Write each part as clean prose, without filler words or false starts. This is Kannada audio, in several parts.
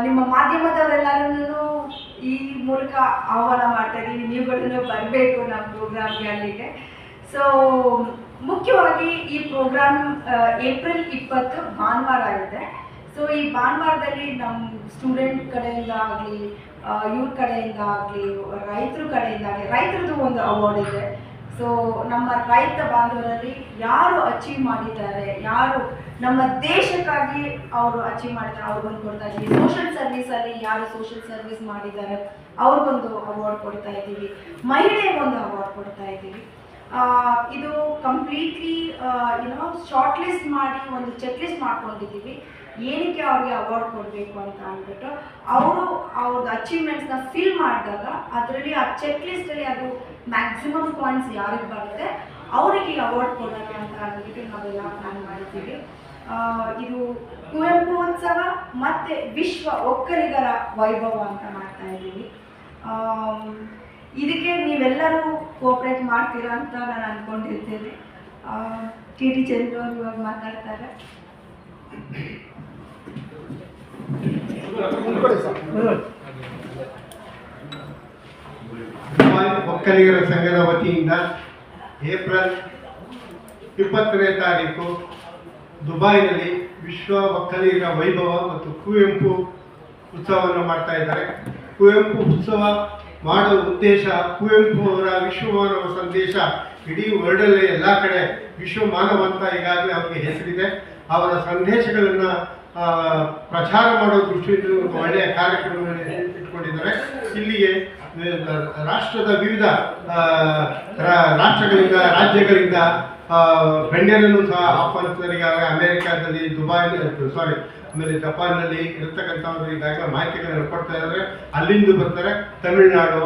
ನಿಮ್ಮ ಮಾಧ್ಯಮದವರೆಲ್ಲರೂ ಈ ಮೂಲಕ ಆಹ್ವಾನ ಮಾಡ್ತಾ ಇದ್ದೀವಿ, ನೀವುಗಳನ್ನು ಬರಬೇಕು ನಮ್ಮ ಪ್ರೋಗ್ರಾಮ್ಗೆ ಅಲ್ಲಿಗೆ. ಸೊ ಮುಖ್ಯವಾಗಿ ಈ ಪ್ರೋಗ್ರಾಮ್ ಏಪ್ರಿಲ್ 20 ಭಾನುವಾರ ಇದೆ. ಸೊ ಈ ಭಾನುವಾರದಲ್ಲಿ ನಮ್ಮ ಸ್ಟೂಡೆಂಟ್ ಕಡೆಯಿಂದ ಆಗಲಿ, ಇವ್ರ ಕಡೆಯಿಂದ ಆಗಲಿ, ರೈತರ ಕಡೆಯಿಂದ ಆಗಲಿ, ರೈತರದ್ದು ಒಂದು ಅವಾರ್ಡ್ ಇದೆ. ಸೊ ನಮ್ಮ ರೈತ ಬಾಂಧವರಲ್ಲಿ ಯಾರು ಅಚೀವ್ ಮಾಡಿದ್ದಾರೆ, ಯಾರು ನಮ್ಮ ದೇಶಕ್ಕಾಗಿ ಅವರು ಅಚೀವ್ ಮಾಡಿದ್ದಾರೆ ಅವ್ರಿಗೊಂದು ಕೊಡ್ತಾ ಇದ್ದೀವಿ. ಸೋಷಿಯಲ್ ಸರ್ವಿಸಲ್ಲಿ ಯಾರು ಸೋಷಿಯಲ್ ಸರ್ವಿಸ್ ಮಾಡಿದ್ದಾರೆ ಅವ್ರಿಗೊಂದು ಅವಾರ್ಡ್ ಕೊಡ್ತಾ ಇದ್ದೀವಿ. ಮಹಿಳೆಗೊಂದು ಅವಾರ್ಡ್ ಕೊಡ್ತಾ ಇದ್ದೀವಿ. ಇದು ಕಂಪ್ಲೀಟ್ಲಿ ಶಾರ್ಟ್ ಲಿಸ್ಟ್ ಮಾಡಿ ಒಂದು ಚೆಕ್ ಲಿಸ್ಟ್ ಮಾಡ್ಕೊಂಡಿದ್ದೀವಿ, ಏನಕ್ಕೆ ಅವ್ರಿಗೆ ಅವಾರ್ಡ್ ಕೊಡಬೇಕು ಅಂತ ಅಂದ್ಬಿಟ್ಟು. ಅವರು ಅವ್ರದ್ದು ಅಚೀವ್ಮೆಂಟ್ಸ್ನ ಫಿಲ್ ಮಾಡಿದಾಗ ಅದರಲ್ಲಿ ಆ ಚೆಕ್ ಲಿಸ್ಟಲ್ಲಿ ಅದು ಮ್ಯಾಕ್ಸಿಮಮ್ ಪಾಯಿಂಟ್ಸ್ ಯಾರಿಗೆ ಬರುತ್ತೆ ಅವರಿಗೆ ಅವಾರ್ಡ್ ಕೊಡೋಣ ಅಂತ ಅಂದ್ಬಿಟ್ಟು ನಾವೆಲ್ಲ ಪ್ಲ್ಯಾನ್ ಮಾಡಿದ್ದೀವಿ. ಇದು ಕುವೆಂಪು ಉತ್ಸವ ಮತ್ತು ವಿಶ್ವ ಒಕ್ಕಲಿಗರ ವೈಭವ ಅಂತ ಮಾಡ್ತಾ ಇದ್ದೀವಿ. ಇದಕ್ಕೆ ನೀವೆಲ್ಲರೂ ಕೋಆಪ್ರೇಟ್ ಮಾಡ್ತೀರಾ ಅಂತ ನಾನು ಅಂದ್ಕೊಂಡಿರ್ತೇನೆ. ಟಿ ಚಂದ್ರು ಅವರು ಇವಾಗ ಮಾತಾಡ್ತಾರೆ. ಒಕ್ಕಲಿಗರ ಸಂಘದ ವತಿಯಿಂದ ಏಪ್ರಿಲ್ 20ನೇ ತಾರೀಕು ದುಬೈನಲ್ಲಿ ವಿಶ್ವ ಒಕ್ಕಲಿಗರ ವೈಭವ ಮತ್ತು ಕುವೆಂಪು ಉತ್ಸವವನ್ನು ಮಾಡ್ತಾ ಇದ್ದಾರೆ. ಕುವೆಂಪು ಉತ್ಸವ ಮಾಡುವ ಉದ್ದೇಶ, ಕುವೆಂಪು ಅವರ ವಿಶ್ವಮಾನವ ಸಂದೇಶ ಇಡೀ ವರ್ಲ್ಡಲ್ಲಿ ಎಲ್ಲ ಕಡೆ ವಿಶ್ವಮಾನವ ಅಂತ ಈಗಾಗಲೇ ಅವರಿಗೆ ಹೆಸರಿದೆ. ಅವರ ಸಂದೇಶಗಳನ್ನು ಪ್ರಚಾರ ಮಾಡೋ ದೃಷ್ಟಿಯಿಂದ ಒಂದು ಒಳ್ಳೆಯ ಕಾರ್ಯಕ್ರಮವನ್ನು ಇಟ್ಕೊಂಡಿದ್ದಾರೆ. ಇಲ್ಲಿಗೆ ರಾಷ್ಟ್ರದ ವಿವಿಧ ರಾಷ್ಟ್ರಗಳಿಂದ, ರಾಜ್ಯಗಳಿಂದ ಗಣ್ಯರನ್ನು ಸಹ ಆಹ್ವಾನಿಸಿದ್ದಾರೆ. ಈಗಾಗಲೇ ಅಮೆರಿಕಾದಲ್ಲಿ, ಆಮೇಲೆ ಜಪಾನ್ನಲ್ಲಿ ಇರತಕ್ಕಂಥವ್ರು ಈಗಾಗಲೇ ಮಾಹಿತಿಗಳನ್ನು ಕೊಡ್ತಾ ಇದ್ದಾರೆ. ಅಲ್ಲಿಂದ ಬರ್ತಾರೆ. ತಮಿಳುನಾಡು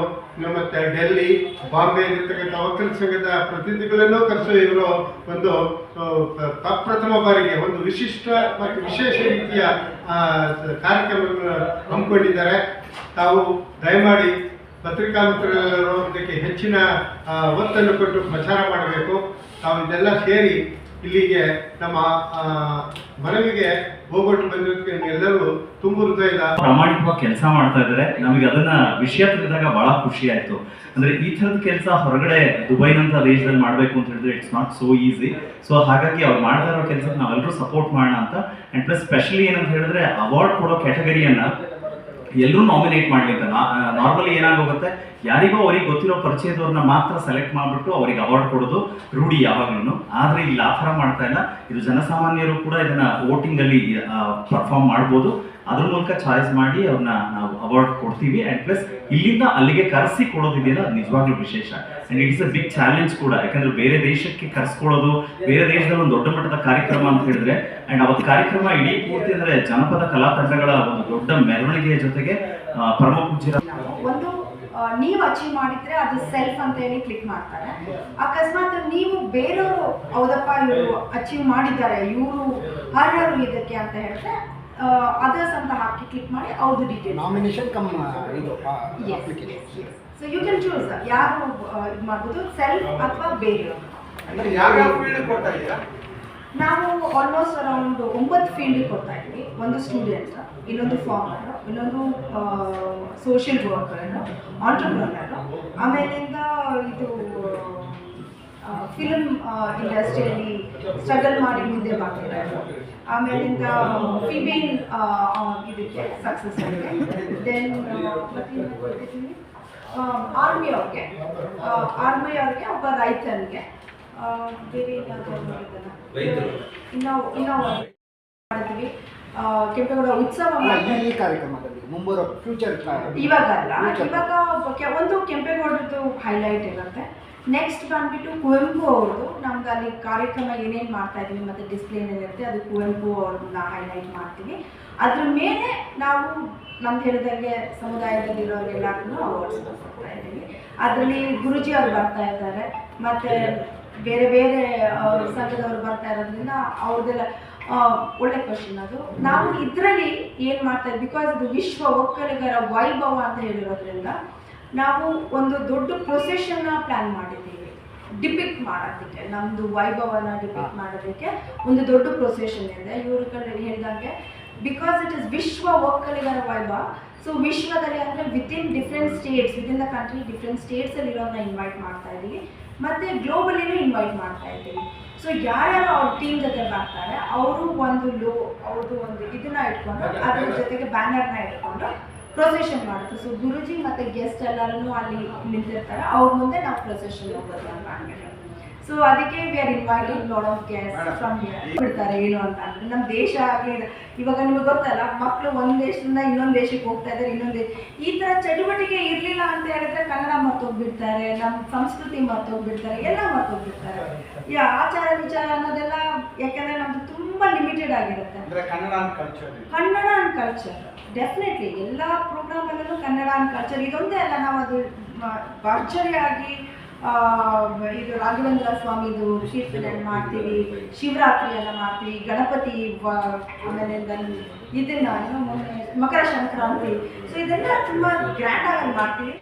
ಮತ್ತು ಡೆಲ್ಲಿ, ಬಾಂಬೆಯಲ್ಲಿರ್ತಕ್ಕಂಥ ಒಕ್ಕಲಿಗ ಸಂಘದ ಪ್ರತಿನಿಧಿಗಳನ್ನು ಕರೆಸೋ ಇವರು ಒಂದು ಪ್ರಪ್ರಥಮ ಬಾರಿಗೆ ಒಂದು ವಿಶಿಷ್ಟ ಮತ್ತು ವಿಶೇಷ ರೀತಿಯ ಕಾರ್ಯಕ್ರಮವನ್ನು ಹಮ್ಮಿಕೊಂಡಿದ್ದಾರೆ. ತಾವು ದಯಮಾಡಿ ಪತ್ರಿಕಾ ಮಿತ್ರರೆಲ್ಲರೂ ಇದಕ್ಕೆ ಹೆಚ್ಚಿನ ಒತ್ತನ್ನು ಕೊಟ್ಟು ಪ್ರಚಾರ ಮಾಡಬೇಕು. ತಾವು ಇದೆಲ್ಲ ಸೇರಿ ಇಲ್ಲಿಗೆ ನಮ್ಮ ಮನವಿಗೆ ಹೋಗೊಟ್ಟು ಬಂದಿರೋದಕ್ಕೆ ಎಲ್ಲರೂ ತುಂಬ ಹೃದಯದ ಪ್ರಾಮಾಣಿಕವಾಗಿ ಕೆಲಸ ಮಾಡ್ತಾ ಇದ್ದಾರೆ. ನಮಗೆ ಅದನ್ನ ವಿಷಯ ತಿಳಿದಾಗ ಬಹಳ ಖುಷಿ ಆಯ್ತು. ಅಂದ್ರೆ ಈ ಥರದ ಕೆಲಸ ಹೊರಗಡೆ ದುಬೈನಂತ ದೇಶದಲ್ಲಿ ಮಾಡಬೇಕು ಅಂತ ಹೇಳಿದ್ರೆ it's not so easy. So ಹಾಗಾಗಿ ಅವ್ರು ಮಾಡ್ತಾ ಇರೋ ಕೆಲಸಕ್ಕೆ ನಾವೆಲ್ಲರೂ ಸಪೋರ್ಟ್ ಮಾಡೋಣ ಅಂತ. ಅಂಡ್ ಪ್ಲಸ್ ಸ್ಪೆಷಲಿ ಏನಂತ ಹೇಳಿದ್ರೆ ಅವಾರ್ಡ್ ಕೊಡೋ ಕ್ಯಾಟಗರಿಯನ್ನ ಎಲ್ಲರೂ ನಾಮಿನೇಟ್ ಮಾಡಲಿ ಅಂತ. ನಾರ್ಮಲಿ ಏನಾಗೋಗುತ್ತೆ, ಯಾರಿಗೋ ಅವ್ರಿಗೆ ಗೊತ್ತಿರೋ ಪರಿಚಯದವ್ರನ್ನ ಮಾತ್ರ ಸೆಲೆಕ್ಟ್ ಮಾಡಿಬಿಟ್ಟು ಅವ್ರಿಗೆ ಅವಾರ್ಡ್ ಕೊಡೋದು ರೂಢಿ ಯಾವಾಗ್ಲೂ. ಆದರೆ ಇಲ್ಲಿ ಆ ಥರ ಮಾಡ್ತಾ ಇಲ್ಲ. ಇದು ಜನಸಾಮಾನ್ಯರು ಕೂಡ ಇದನ್ನ ವೋಟಿಂಗಲ್ಲಿ ಪರ್ಫಾರ್ಮ್ ಮಾಡ್ಬೋದು. ಅದ್ರ ಮೂಲಕ ಚಾಯ್ಸ್ ಮಾಡಿ ಅವ್ರನ್ನ ನಾವು ಅವಾರ್ಡ್ ಕೊಡ್ತೀವಿ. ಆ್ಯಂಡ್ ಪ್ಲಸ್ ಇಲ್ಲಿಂದ ಅಲ್ಲಿಗೆ ಕರೆಸಿ ಕೊಡೋದಿದೆಯಲ್ಲ, ಅದು ನಿಜವಾಗ್ಲೂ ವಿಶೇಷ. And it's a big challenge ಕೂಡ. ಯಾಕಂದ್ರೆ ಬೇರೆ ದೇಶಕ್ಕೆ ಕರೆಸ್ಕೊಳ್ಳೋದು, ಬೇರೆ ದೇಶದಲ್ಲಿ ಒಂದು ದೊಡ್ಡ ಮಟ್ಟದ ಕಾರ್ಯಕ್ರಮ ಅಂತ ಹೇಳಿದ್ರೆ, ಆ್ಯಂಡ್ ಅವತ್ತು ಕಾರ್ಯಕ್ರಮ ಇಡೀ ಪೂರ್ತಿ ಅಂದರೆ ಜನಪದ ಕಲಾ ತಂಡಗಳ ಒಂದು ದೊಡ್ಡ ಮೆರವಣಿಗೆಯ ಜೊತೆಗೆ ಪರಮ ಪೂಜ್ಯರ ಒಂದು ನೀವು ಅಚೀವ್ ಮಾಡಿದ್ರೆ ಅದು ಸೆಲ್ಫ್ ಅಂತ ಹೇಳಿ ಕ್ಲಿಕ್ ಮಾಡ್ತಾರೆ. ಅಕಸ್ಮಾತ್ ನೀವು ಬೇರೆಯವರು ಹೌದಪ್ಪ ಇವರು ಅಚೀವ್ ಮಾಡಿದ್ದಾರೆ, ಇವರು ಅರ್ಹರು ಇದಕ್ಕೆ ಅಂತ ಹೇಳಿದ್ರೆ ಅದರ್ಸ್ ಅಂತ ಹಾಕಿ ಕ್ಲಿಕ್ ಮಾಡಿ ಅವ್ರದ್ದು ಡೀಟೇಲ್ ನಾಮಿನೇಷನ್ ಕಮ್ ಇದು ಸೊ ಯು ಕ್ಯಾನ್ ಚೂಸ್ ಯಾರು ಇದು ಮಾಡ್ಬೋದು, ಸೆಲ್ಫ್ ಅಥವಾ ಬೇರೆಯವರು. ನಾವು ಆಲ್ಮೋಸ್ಟ್ ಅರೌಂಡ್ 9 ಫೀಲ್ಡ್ ಕೊಡ್ತಾ ಇದ್ದೀವಿ. ಒಂದು ಸ್ಟೂಡೆಂಟ್, ಇನ್ನೊಂದು ಫಾರ್ಮರ್, ಇನ್ನೊಂದು ಸೋಷಿಯಲ್ ವರ್ಕರ್, ಆಂಟ್ರಪ್ರನರ್, ಆಮೇಲಿಂದ ಇದು ಫಿಲ್ಮ್ ಇಂಡಸ್ಟ್ರಿಯಲ್ಲಿ ಸ್ಟ್ರಗಲ್ ಮಾಡಿ ಮುಂದೆ ಬರ್ತಿದ್ದಾರೆ, ಆಮೇಲಿಂದ ಫಿಮೇಲ್ ಇದಕ್ಕೆ ಸಕ್ಸಸ್ ಆಗಿದೆ. ದೆನ್ ಆರ್ಮಿ ಅವ್ರಿಗೆ ಒಬ್ಬ ರೈತನಿಗೆ, ಬೇರೆ ಇನ್ನೂ ಮಾಡಿದ್ವಿ. ಕೆಂಪೇಗೌಡ ಉತ್ಸವ ಈ ಕಾರ್ಯಕ್ರಮದಲ್ಲಿ ಮುಂಬರುವ ಫ್ಯೂಚರ್ ಇವಾಗಲ್ಲ, ಇವಾಗ ಒಂದು ಕೆಂಪೇಗೌಡರದ್ದು ಹೈಲೈಟ್ ಇರುತ್ತೆ. ನೆಕ್ಸ್ಟ್ ಬಂದ್ಬಿಟ್ಟು ಕುವೆಂಪು ಅವ್ರದ್ದು ನಮ್ಗೆ ಅಲ್ಲಿ ಕಾರ್ಯಕ್ರಮ ಏನೇನು ಮಾಡ್ತಾ ಇದ್ದೀವಿ ಮತ್ತು ಡಿಸ್ಪ್ಲೇ ಏನಿರುತ್ತೆ ಅದು ಕುವೆಂಪು ಅವ್ರನ್ನ ಹೈಲೈಟ್ ಮಾಡ್ತೀವಿ. ಅದ್ರ ಮೇಲೆ ನಾವು ನಮ್ದು ಹೇಳಿದಂಗೆ ಸಮುದಾಯದಲ್ಲಿರೋರಿಗೆಲ್ಲರೂ ಅವಾರ್ಡ್ಸ್ ಕೊಡ್ತಾ ಇದ್ದೀವಿ. ಅದರಲ್ಲಿ ಗುರುಜಿ ಅವ್ರು ಬರ್ತಾ ಇದ್ದಾರೆ, ಮತ್ತು ಬೇರೆ ಬೇರೆ ಸಂಘದವ್ರು ಬರ್ತಾ ಇರೋದ್ರಿಂದ ಅವ್ರದ್ದೆಲ್ಲ ಒಳ್ಳೆ ಕ್ವಶನ್ ಅದು. ನಾವು ಇದರಲ್ಲಿ ಏನು ಮಾಡ್ತಾ ಇದ್ದೀವಿ, ಬಿಕಾಸ್ ಇದು ವಿಶ್ವ ಒಕ್ಕಲಿಗರ ವೈಭವ ಅಂತ ಹೇಳಿರೋದ್ರಿಂದ ನಾವು ಒಂದು ದೊಡ್ಡ ಪ್ರೊಸೆಷನ್ನ ಪ್ಲ್ಯಾನ್ ಮಾಡಿದ್ದೀವಿ. ಡಿಪಿಕ್ಟ್ ಮಾಡೋದಕ್ಕೆ, ನಮ್ಮದು ವೈಭವನ ಡಿಪಿಕ್ಟ್ ಮಾಡೋದಕ್ಕೆ ಒಂದು ದೊಡ್ಡ ಪ್ರೊಸೆಷನ್ ಇದೆ. ಇವ್ರ ಕಡೆ ಹೇಳಿದಂಗೆ ಬಿಕಾಸ್ ಇಟ್ ಇಸ್ ವಿಶ್ವ ಒಕ್ಕಲಿಗರ ವೈಭವ. ಸೊ ವಿಶ್ವದಲ್ಲಿ ಅಂದರೆ within different states, within the country different ಸ್ಟೇಟ್ಸಲ್ಲಿ ಇರೋರನ್ನ ಇನ್ವೈಟ್ ಮಾಡ್ತಾ ಇದ್ದೀವಿ, ಮತ್ತು ಗ್ಲೋಬಲಿನೂ ಇನ್ವೈಟ್ ಮಾಡ್ತಾ ಇದ್ದೀವಿ. ಸೊ ಯಾರ್ಯಾರು ಅವ್ರ ಟೀಮ್ ಜೊತೆ ಬರ್ತಾರೆ ಅವರು ಅವ್ರದ್ದು ಒಂದು ಇದನ್ನ ಇಟ್ಕೊಂಡು ಅದ್ರ ಜೊತೆಗೆ ಬ್ಯಾನರ್ನ ಇಟ್ಕೊಂಡು ಪ್ರೊಸೆಷನ್ ಮಾಡುತ್ತೆ. ಸೊ ಗುರುಜಿ ಮತ್ತು ಗೆಸ್ಟ್ ಎಲ್ಲರೂ ಅಲ್ಲಿ ನಿಂತಿರ್ತಾರೆ, ಅವ್ರ ಮುಂದೆ ನಾವು ಪ್ರೊಸೆಷನ್ ಹೋಗೋದು ಅಂತ ಅಂದ್ಬಿಟ್ಟು. ಸೊ ಅದಕ್ಕೆ we are inviting lot of guest from ಬಿಡ್ತಾರೆ ಏನು ಅಂತ ಅಂದರೆ ನಮ್ಮ ದೇಶ ಆಗಲಿ ಇವಾಗ ನಿಮಗೆ ಗೊತ್ತಲ್ಲ, ಮಕ್ಕಳು ಒಂದು ದೇಶದಿಂದ ಇನ್ನೊಂದು ದೇಶಕ್ಕೆ ಹೋಗ್ತಾ ಇದ್ದಾರೆ, ಈ ಥರ ಚಟುವಟಿಕೆ ಇರಲಿಲ್ಲ ಅಂತ ಹೇಳಿದ್ರೆ ಕನ್ನಡ ಮರ್ತೋಗ್ಬಿಡ್ತಾರೆ, ನಮ್ಮ ಸಂಸ್ಕೃತಿ ಮರ್ತೋಗ್ಬಿಡ್ತಾರೆ, ಎಲ್ಲ ಮರ್ತೋಗ್ಬಿಡ್ತಾರೆ. ಈ ಆಚಾರ ವಿಚಾರ ಅನ್ನೋದೆಲ್ಲ ಯಾಕೆಂದರೆ ನಮ್ಮದು ತುಂಬ ಲಿಮಿಟೆಡ್ ಆಗಿರುತ್ತೆ. ಕನ್ನಡ ಆ್ಯಂಡ್ ಕಲ್ಚರ್ ಡೆಫಿನೆಟ್ಲಿ ಎಲ್ಲ ಪ್ರೋಗ್ರಾಮಲ್ಲೂ ಕನ್ನಡ ಆ್ಯಂಡ್ ಕಲ್ಚರ್ ಇದೊಂದೇ ಅಲ್ಲ, ನಾವು ಅದು ಭರ್ಜರಿಯಾಗಿ ಇದು ರಾಘವೇಂದ್ರ ಸ್ವಾಮಿದು ಶೀರ್ಷಿಕೆಯನ್ನು ಮಾಡ್ತೀವಿ, ಶಿವರಾತ್ರಿ ಎಲ್ಲ ಮಾಡ್ತೀವಿ, ಗಣಪತಿ ಆಮೇಲೆ ಇದನ್ನು ಮೊನ್ನೆ ಮಕರ ಸಂಕ್ರಾಂತಿ. ಸೊ ಇದೆಲ್ಲ ತುಂಬ ಗ್ರ್ಯಾಂಡಾಗಿ ಮಾಡ್ತೀವಿ.